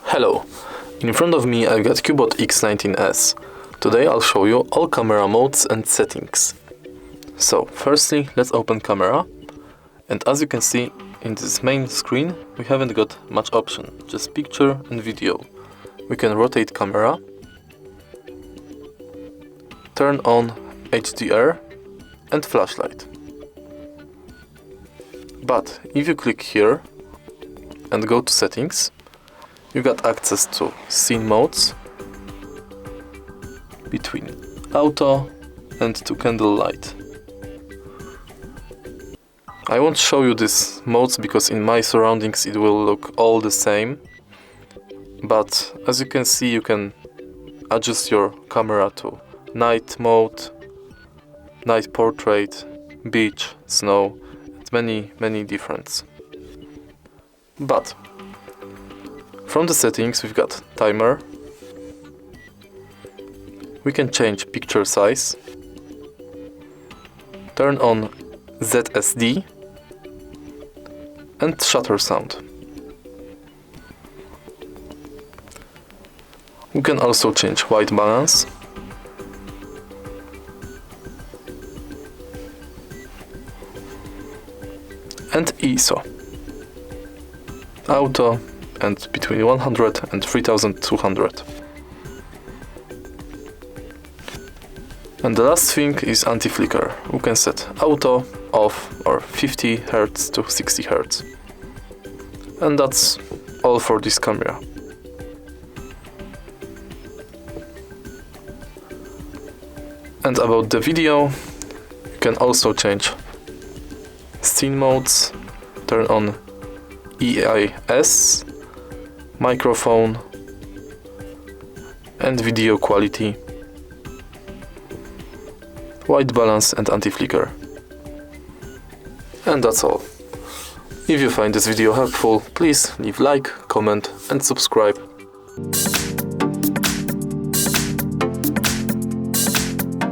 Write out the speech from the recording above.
Hello, in front of me I've got Cubot X19S. Today I'll show you all camera modes and settings. So firstly, let's open camera, and as you can see in this main screen we haven't got much option, just picture and video. We can rotate camera, turn on HDR and flashlight. But if you click here and go to settings, you got access to scene modes between auto and to candlelight. I won't show you these modes because in my surroundings it will look all the same, but as you can see you can adjust your camera to night mode, night portrait, beach, snow, and many different. But from the settings we've got timer, we can change picture size, turn on ZSD and shutter sound. We can also change white balance, and ISO, auto, and between 100 and 3200. And the last thing is anti-flicker. We can set auto, off, or 50 Hz to 60 Hz. And that's all for this camera. And about the video, you can also change scene modes, turn on EIS, microphone and video quality, white balance and anti-flicker. And that's all. If you find this video helpful, please leave like, comment and subscribe.